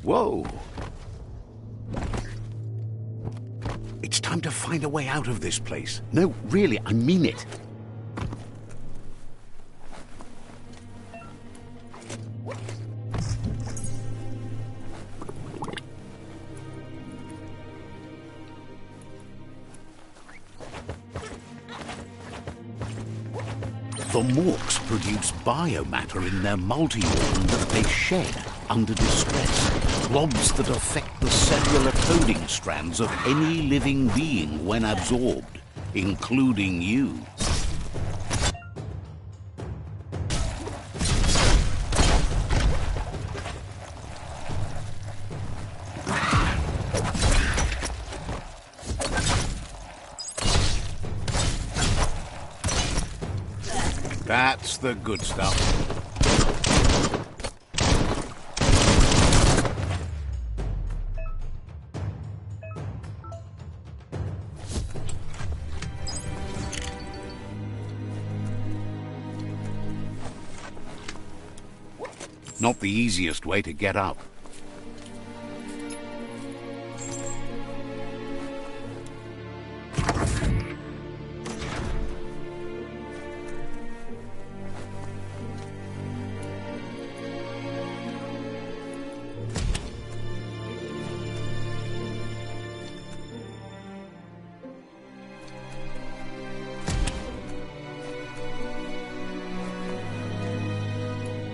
Whoa! It's time to find a way out of this place. No, really, I mean it. The morks produce biomatter in their multi-organ that they shed under distress. Blobs that affect the cellular coding strands of any living being when absorbed, including you. That's the good stuff. Not the easiest way to get up.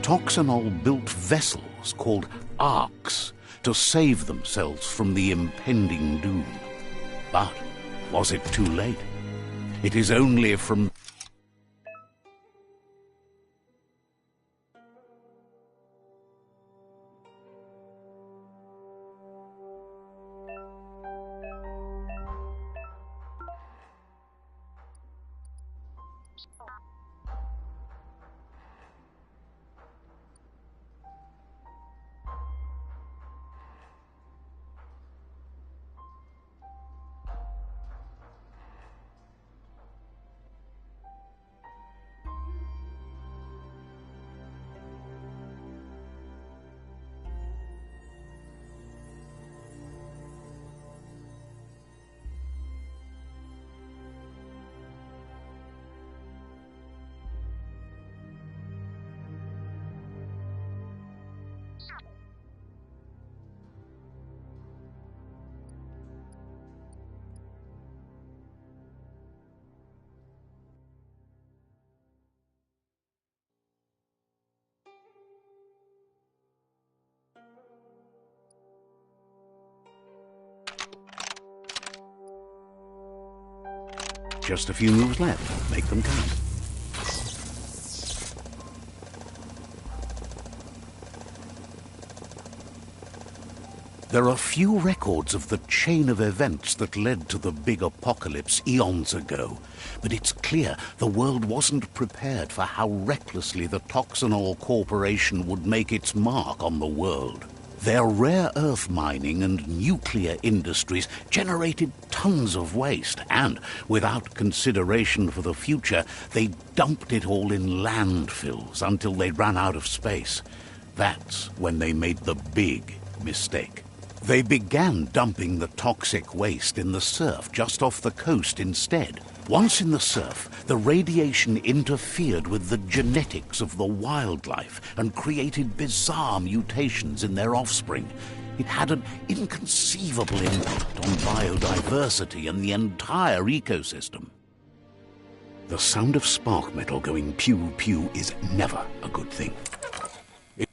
Toxanol built vessels called arks to save themselves from the impending doom. But was it too late? It is only from just a few moves left. Make them count. There are few records of the chain of events that led to the big apocalypse eons ago, but it's clear the world wasn't prepared for how recklessly the Toxanol Corporation would make its mark on the world. Their rare earth mining and nuclear industries generated tons of waste, and, without consideration for the future, they dumped it all in landfills until they ran out of space. That's when they made the big mistake. They began dumping the toxic waste in the surf just off the coast instead. Once in the surf, the radiation interfered with the genetics of the wildlife and created bizarre mutations in their offspring. It had an inconceivable impact on biodiversity and the entire ecosystem. The sound of spark metal going pew-pew is never a good thing.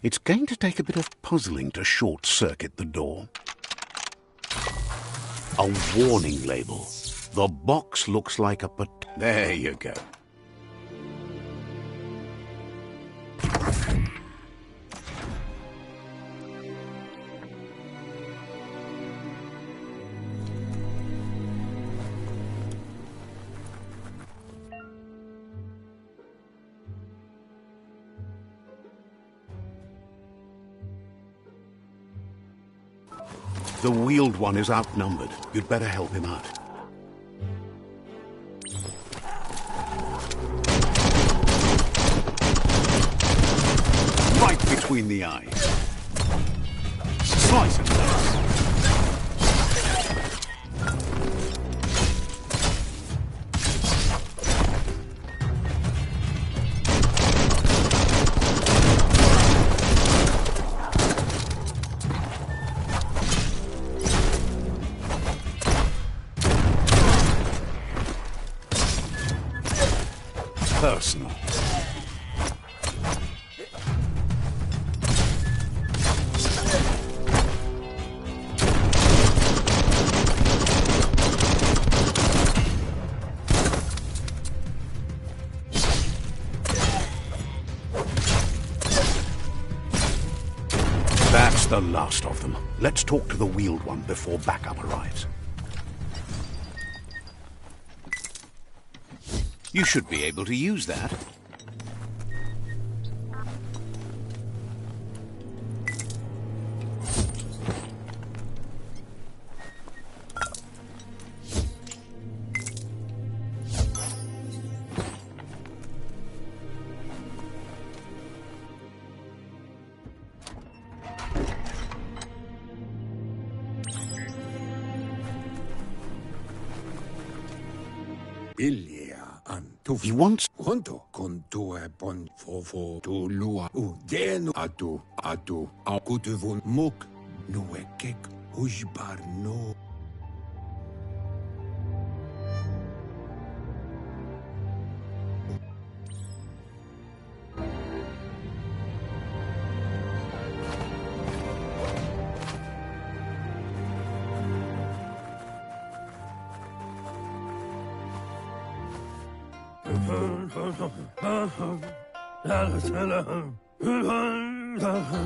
It's going to take a bit of puzzling to short-circuit the door. A warning label. The box looks like a There you go. The wheeled one is outnumbered. You'd better help him out. Right between the eyes. Poisonous. Personal. That's the last of them. Let's talk to the wheeled one before backup arrives. You should be able to use that. He wants... Junto con tu bon fofo tu lua ugenu atu akutuvun muk nuekek hujbar no.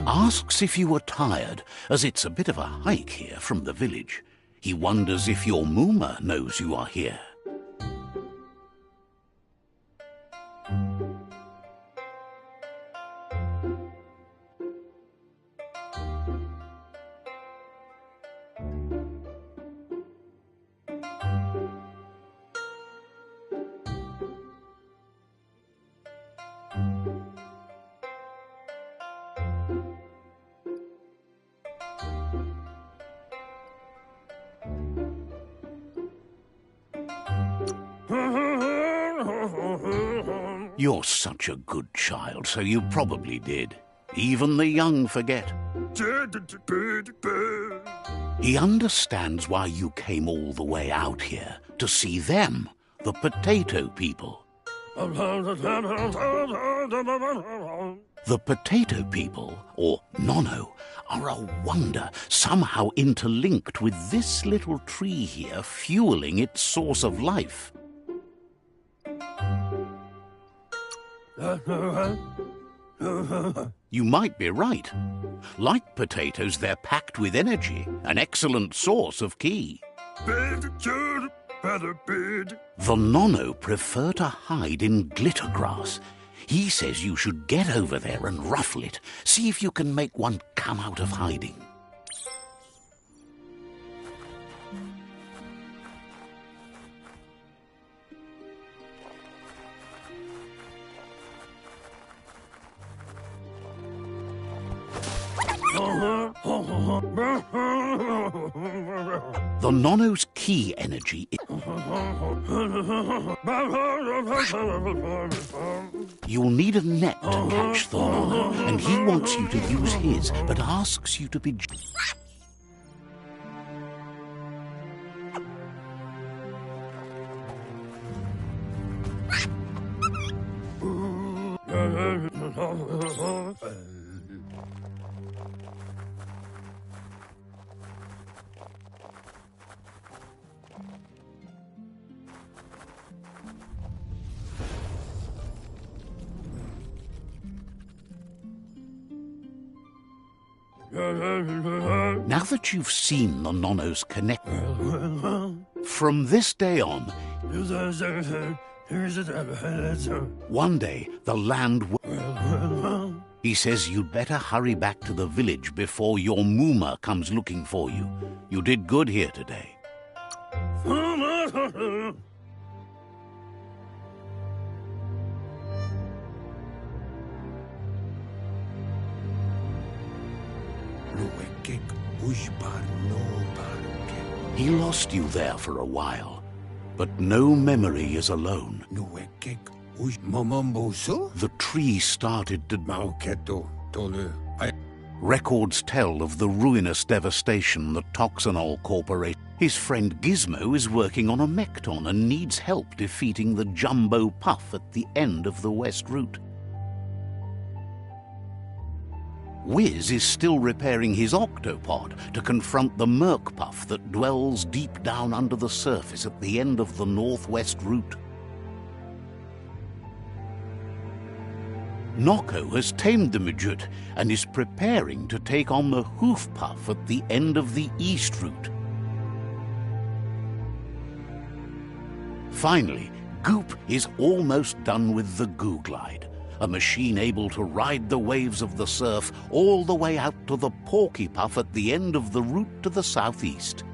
Asks if you were tired, as it's a bit of a hike here from the village. He wonders if your Mooma knows you are here. You're such a good child, so you probably did. Even the young forget. He understands why you came all the way out here, to see them, the potato people. The potato people, or Nono, are a wonder, somehow interlinked with this little tree here, fueling its source of life. You might be right. Like potatoes, they're packed with energy, an excellent source of ki. The Nono prefer to hide in glitter grass. He says you should get over there and ruffle it. See if you can make one come out of hiding. The Nono's ki energy You'll need a net to catch the Nono, and he wants you to use his, but asks you to be... Now that you've seen the Nono's connect, from this day on, one day the land will... He says you'd better hurry back to the village before your Mooma comes looking for you. You did good here today. Ujbar no barke. He lost you there for a while, but no memory is alone. Nuekek uj momomboso? The tree started to... Mauketo tolu. Records tell of the ruinous devastation the Toxanol Corporation... His friend Gizmo is working on a Mekton and needs help defeating the Jumbo Puff at the end of the West Route. Wiz is still repairing his octopod to confront the Merc Puff that dwells deep down under the surface at the end of the Northwest Route. Nocco has tamed the Midget and is preparing to take on the Hoof Puff at the end of the East Route. Finally, Goop is almost done with the Goo Glide, a machine able to ride the waves of the surf all the way out to the Porky Puff at the end of the route to the southeast.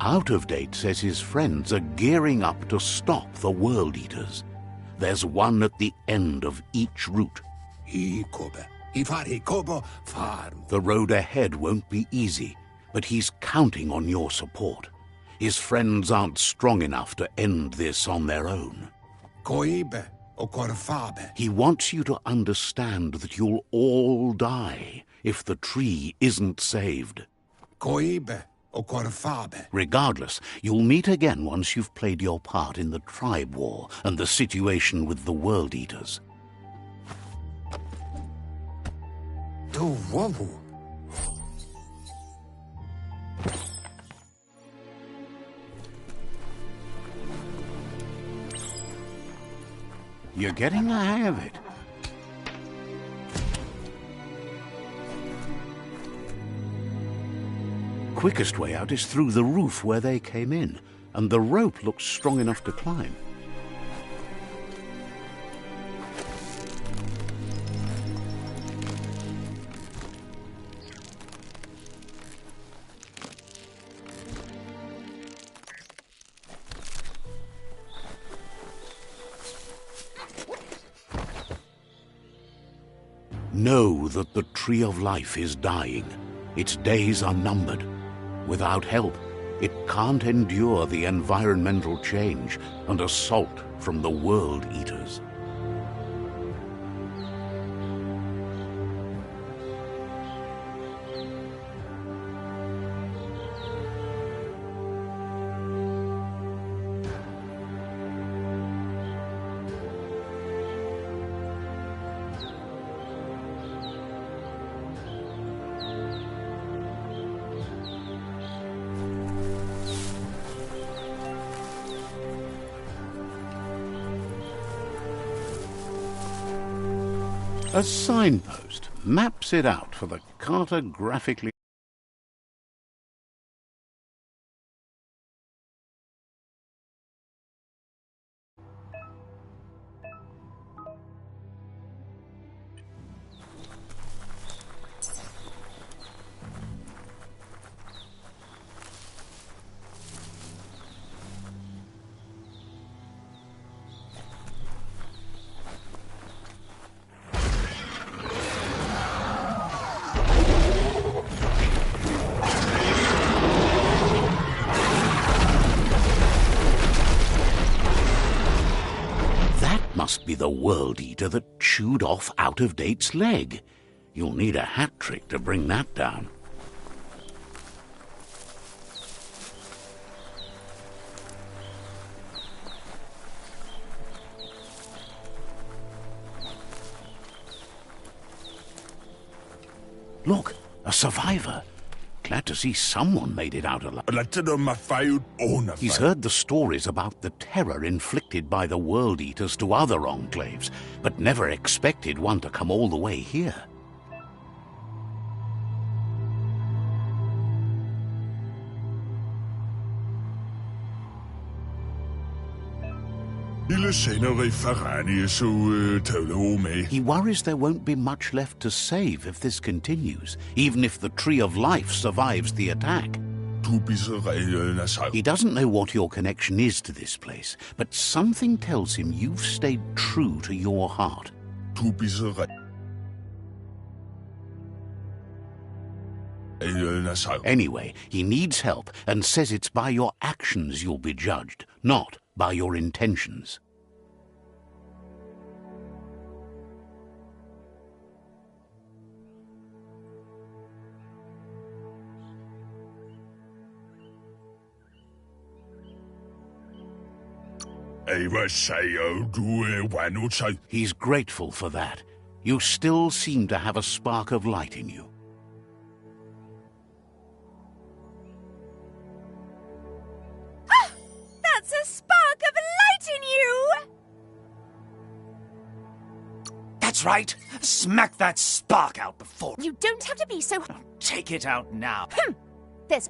Out of Date says his friends are gearing up to stop the World Eaters. There's one at the end of each route. The road ahead won't be easy, but he's counting on your support. His friends aren't strong enough to end this on their own. He wants you to understand that you'll all die if the tree isn't saved. Regardless, you'll meet again once you've played your part in the tribe war and the situation with the World Eaters. You're getting the hang of it. Quickest way out is through the roof where they came in, and the rope looks strong enough to climb. Know that the Tree of Life is dying. Its days are numbered. Without help, it can't endure the environmental change and assault from the World Eaters. A signpost maps it out for the cartographically. Must be the World Eater that chewed off Out of Date's leg. You'll need a hat trick to bring that down. Look, a survivor. Glad to see someone made it out alive. He's heard the stories about the terror inflicted by the World Eaters to other enclaves, but never expected one to come all the way here. He worries there won't be much left to save if this continues, even if the Tree of Life survives the attack. He doesn't know what your connection is to this place, but something tells him you've stayed true to your heart. Anyway, he needs help and says it's by your actions you'll be judged, not by your intentions. He's grateful for that. You still seem to have a spark of light in you. Ah! That's a spark of light in you! That's right. Smack that spark out before... You don't have to be so... Take it out now. There's...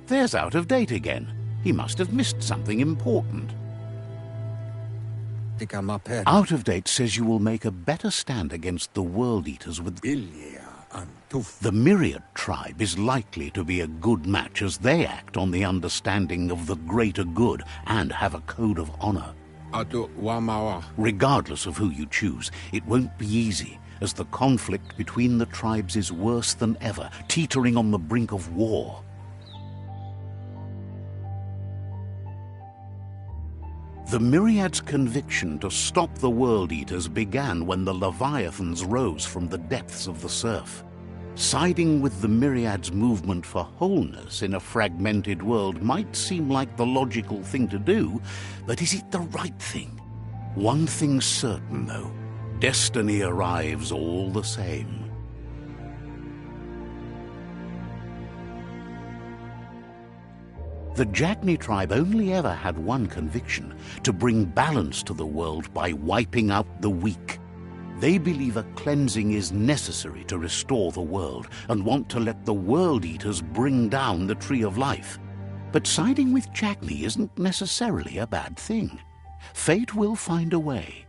There's Out of Date again. He must have missed something important. Out of Date says you will make a better stand against the World Eaters with... The Myriad tribe is likely to be a good match as they act on the understanding of the greater good and have a code of honor. Regardless of who you choose, it won't be easy, as the conflict between the tribes is worse than ever, teetering on the brink of war. The Myriad's conviction to stop the World Eaters began when the Leviathans rose from the depths of the surf. Siding with the Myriad's movement for wholeness in a fragmented world might seem like the logical thing to do, but is it the right thing? One thing's certain, though. Destiny arrives all the same. The Jagni tribe only ever had one conviction: to bring balance to the world by wiping out the weak. They believe a cleansing is necessary to restore the world and want to let the World Eaters bring down the Tree of Life. But siding with Jagni isn't necessarily a bad thing. Fate will find a way.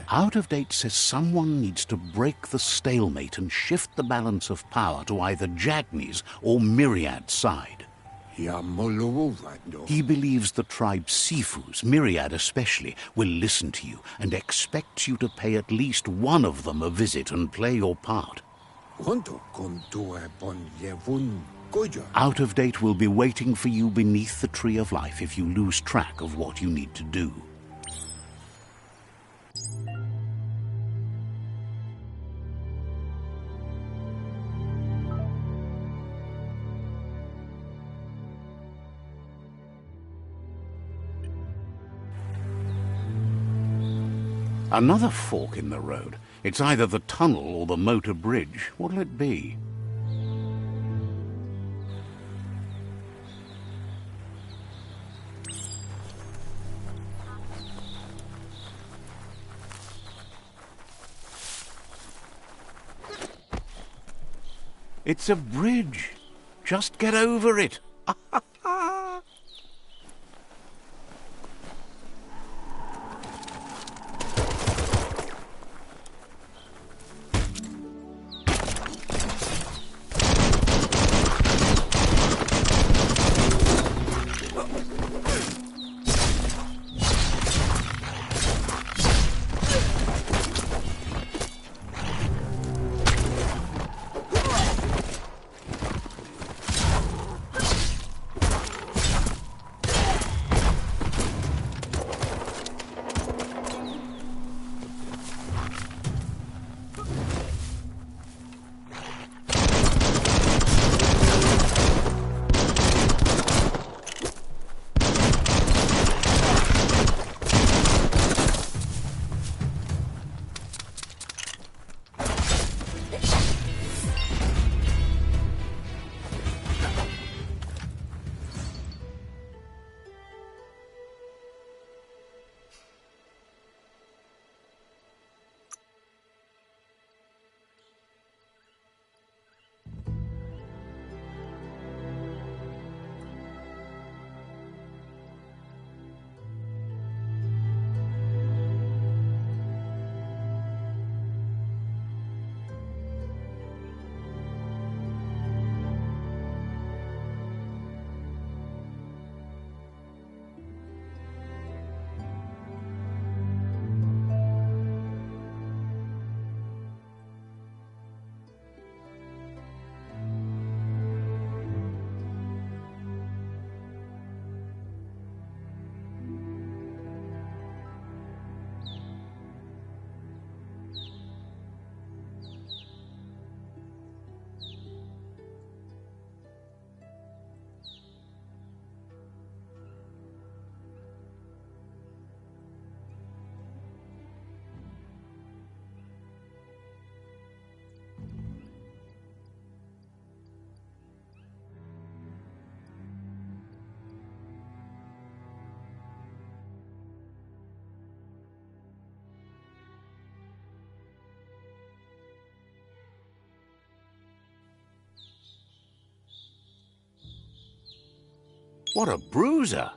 Out of Date says someone needs to break the stalemate and shift the balance of power to either Jagni's or Myriad's side. He believes the tribe Sifus, Myriad especially, will listen to you and expects you to pay at least one of them a visit and play your part. Out of Date will be waiting for you beneath the Tree of Life if you lose track of what you need to do. Another fork in the road. It's either the tunnel or the motor bridge. What'll it be? It's a bridge. Just get over it. What a bruiser!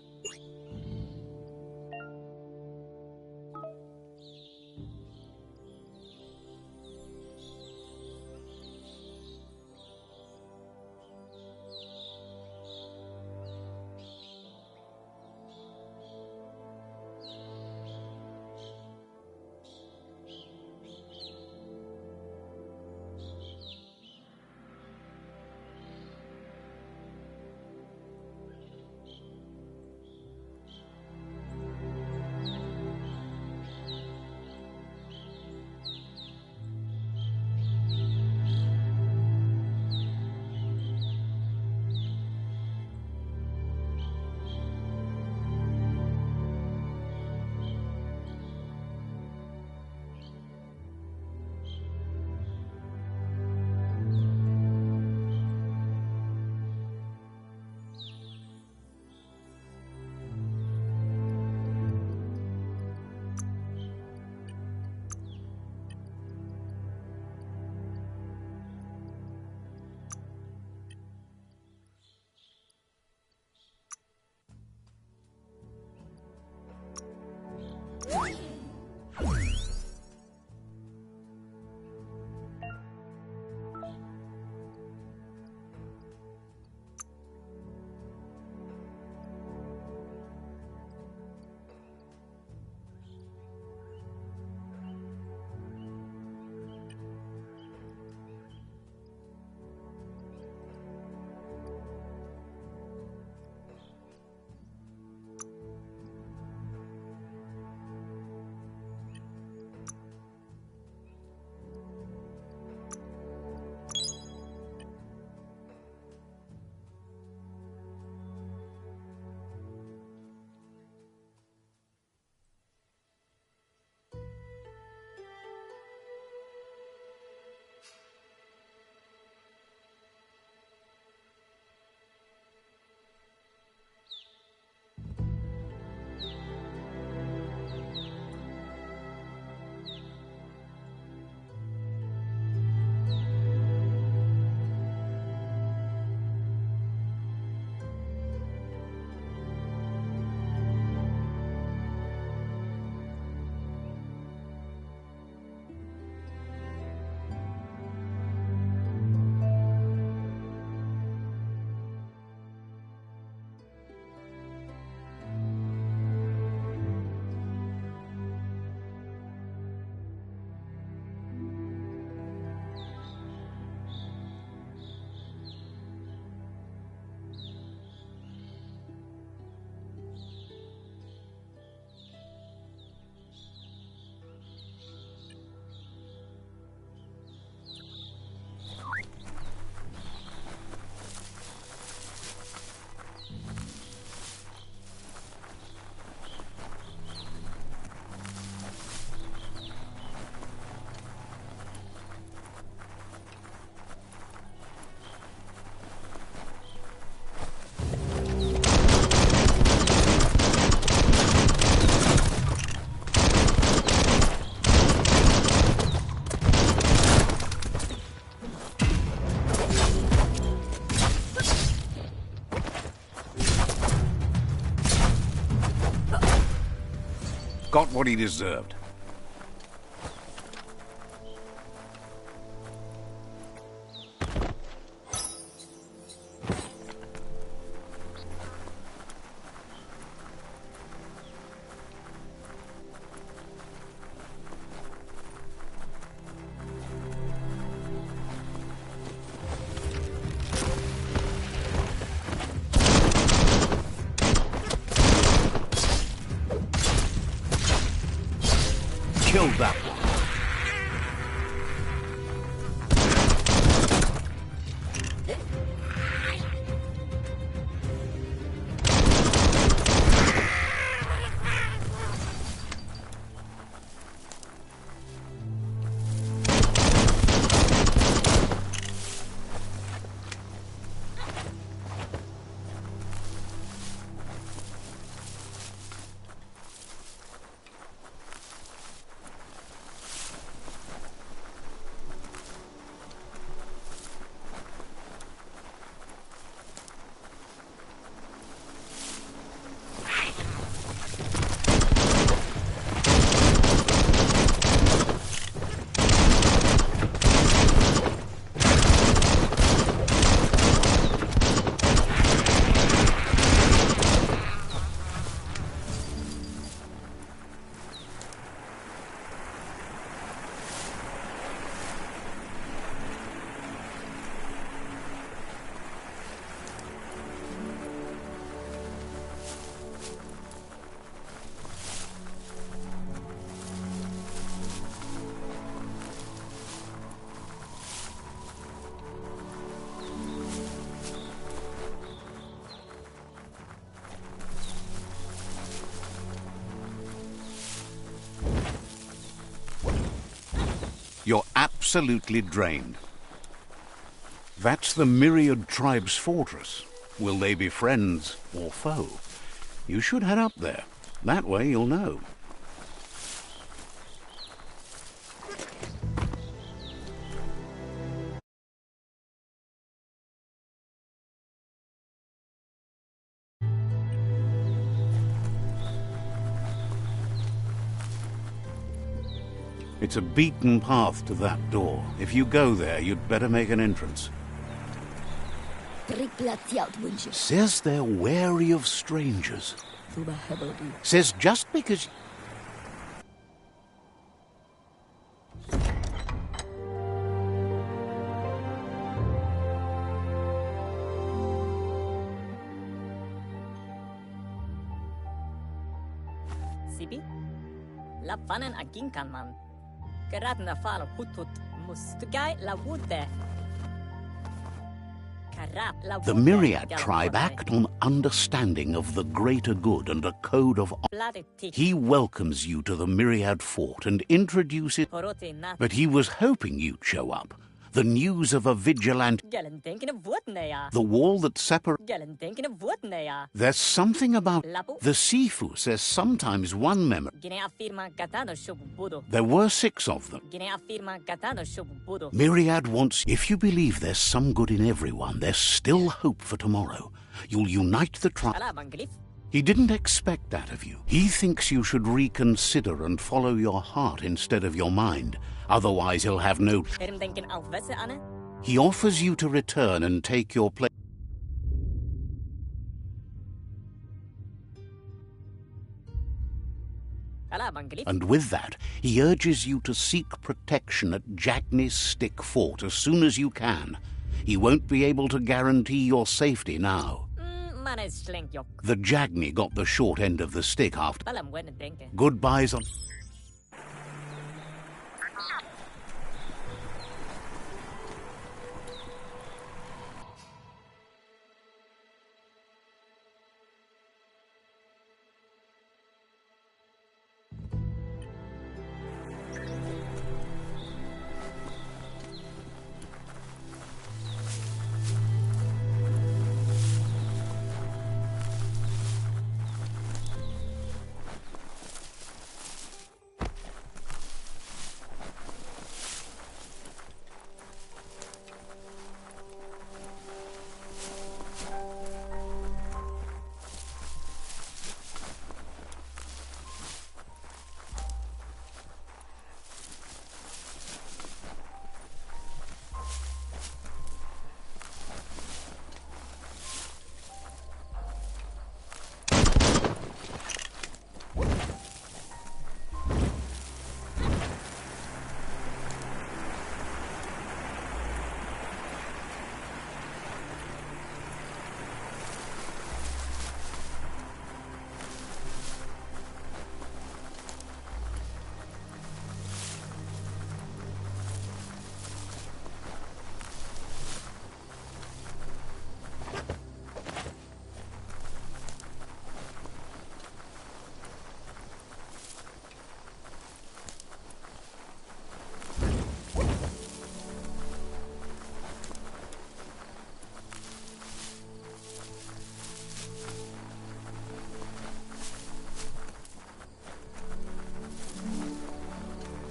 Got what he deserved. absolutely drained. That's the Myriad Tribe's fortress. Will they be friends or foe? You should head up there. That way you'll know. It's a beaten path to that door. If you go there, you'd better make an entrance. Says they're wary of strangers. Says just because... Sibi? Lappanen aginkan man. Geradna fal hutut mustugai la wude. The Myriad tribe act on understanding of the greater good and a code of honor. He welcomes you to the Myriad fort and introduces... But he was hoping you'd show up. The news of a vigilante... The wall that separates... There's something about... The Sifu says sometimes one member... There were 6 of them. Myriad wants... If you believe there's some good in everyone, there's still hope for tomorrow. You'll unite the tribe. He didn't expect that of you. He thinks you should reconsider and follow your heart instead of your mind. Otherwise, he'll have no... He offers you to return and take your place. And with that, he urges you to seek protection at Jagni's Stick Fort as soon as you can. He won't be able to guarantee your safety now. The Jagni got the short end of the stick after... Goodbyes on...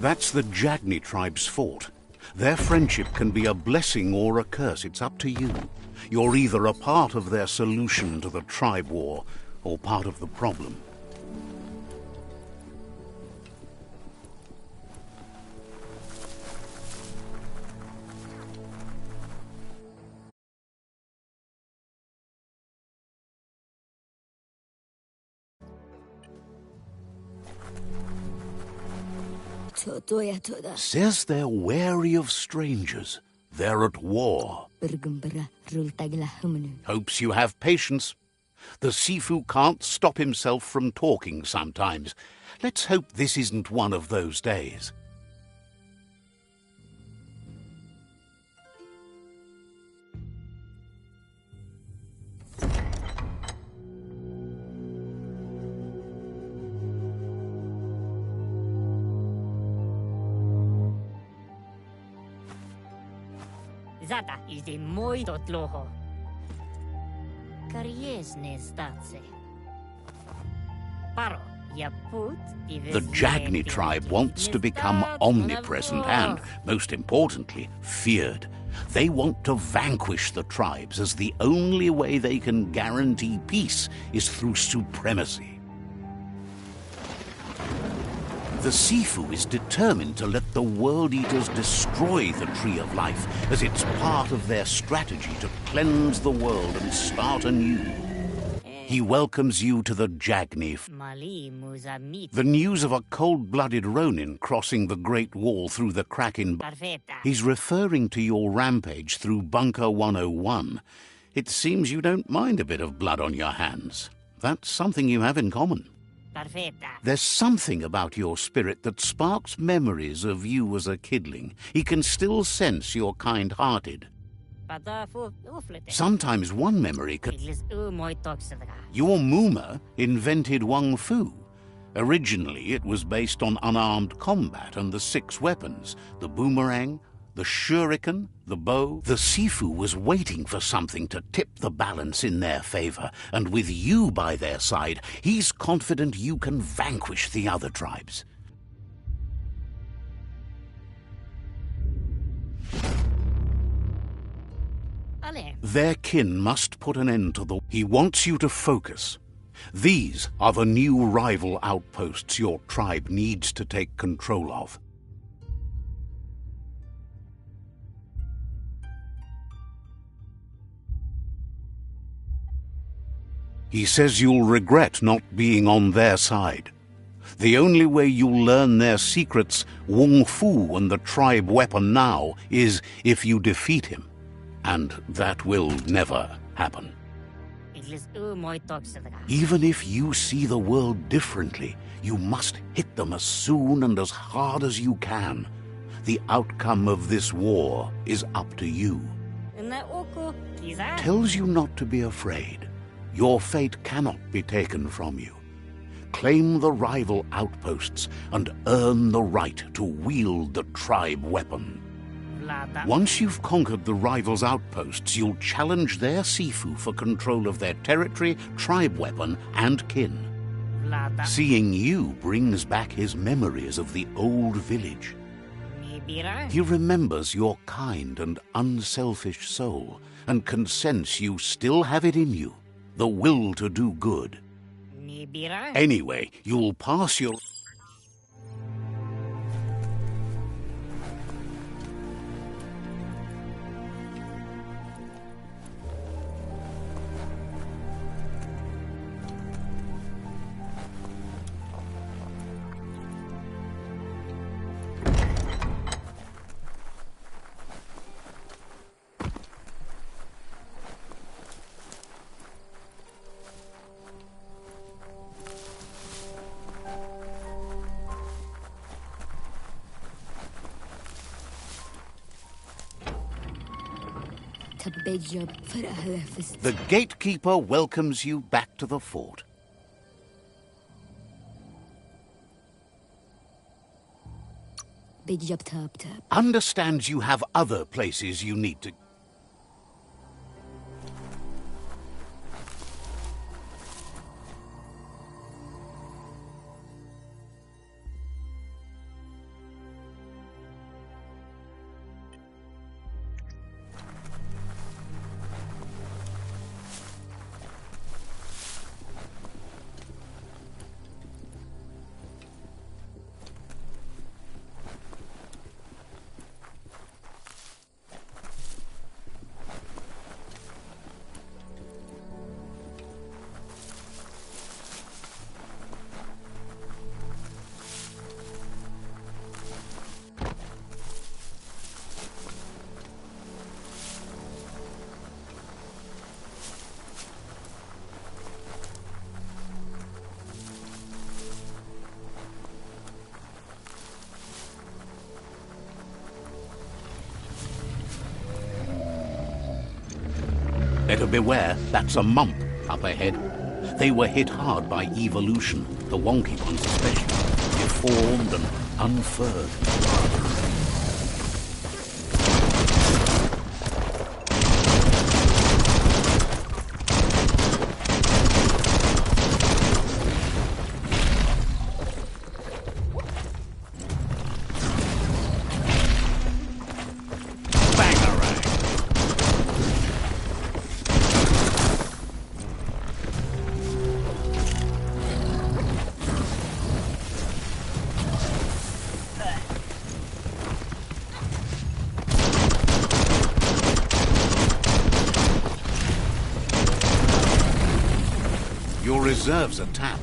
That's the Jagni tribe's fort. Their friendship can be a blessing or a curse. It's up to you. You're either a part of their solution to the tribe war or part of the problem. Says they're wary of strangers. They're at war. Hopes you have patience. The Sifu can't stop himself from talking sometimes. Let's hope this isn't one of those days. Zata is the moi totloho. Kariesne stace. Paro, ya put The Jagni tribe wants to become omnipresent and, most importantly, feared. They want to vanquish the tribes, as the only way they can guarantee peace is through supremacy. The Sifu is determined to let the World Eaters destroy the Tree of Life, as it's part of their strategy to cleanse the world and start anew. He welcomes you to the Jagni. Mali muzamit. The news of a cold-blooded Ronin crossing the Great Wall through the crack in... Perfetta. He's referring to your rampage through Bunker 101. It seems you don't mind a bit of blood on your hands. That's something you have in common. Perfetta. There's something about your spirit that sparks memories of you as a kidling. He can still sense you're kind-hearted. Sometimes one memory can... Your Muma invented Wung Fu. Originally, it was based on unarmed combat and the 6 weapons: the boomerang, the shuriken, the bow. The Sifu was waiting for something to tip the balance in their favor, and with you by their side, he's confident you can vanquish the other tribes. Their kin must put an end to the... He wants you to focus. These are the new rival outposts your tribe needs to take control of. He says you'll regret not being on their side. The only way you'll learn their secrets, Wung Fu and the tribe weapon now, is if you defeat him. And that will never happen. Even if you see the world differently, you must hit them as soon and as hard as you can. The outcome of this war is up to you. Tells you not to be afraid. Your fate cannot be taken from you. Claim the rival outposts and earn the right to wield the tribe weapon. Once you've conquered the rivals' outposts, you'll challenge their Sifu for control of their territory, tribe weapon, and kin. Seeing you brings back his memories of the old village. He remembers your kind and unselfish soul, and can sense you still have it in you, the will to do good. Anyway, you'll pass your... The gatekeeper welcomes you back to the fort. Understands you have other places you need to... Better beware, that's a mump up ahead. They were hit hard by evolution, the wonky ones especially, deformed and unfurred. reserves are tapped.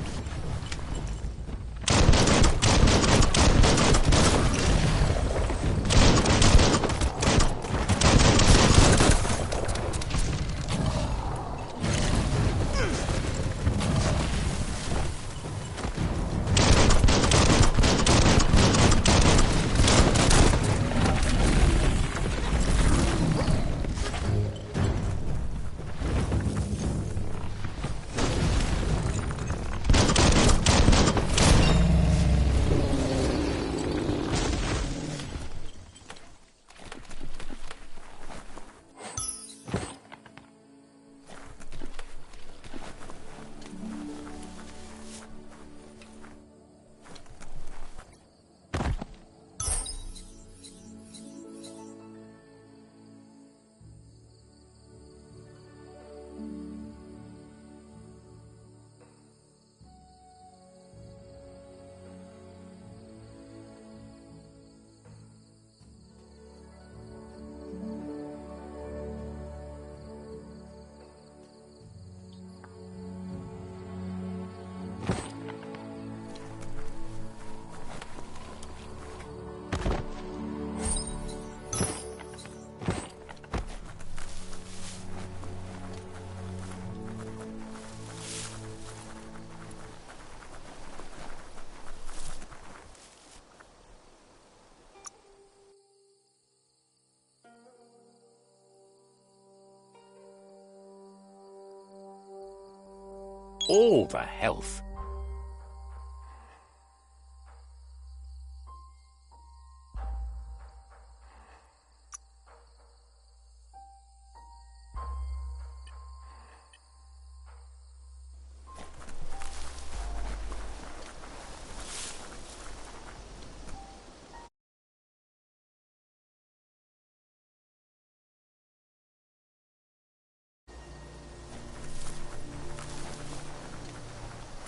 All the health.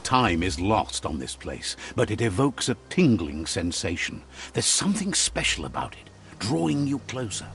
Time is lost on this place, but it evokes a tingling sensation. There's something special about it, drawing you closer.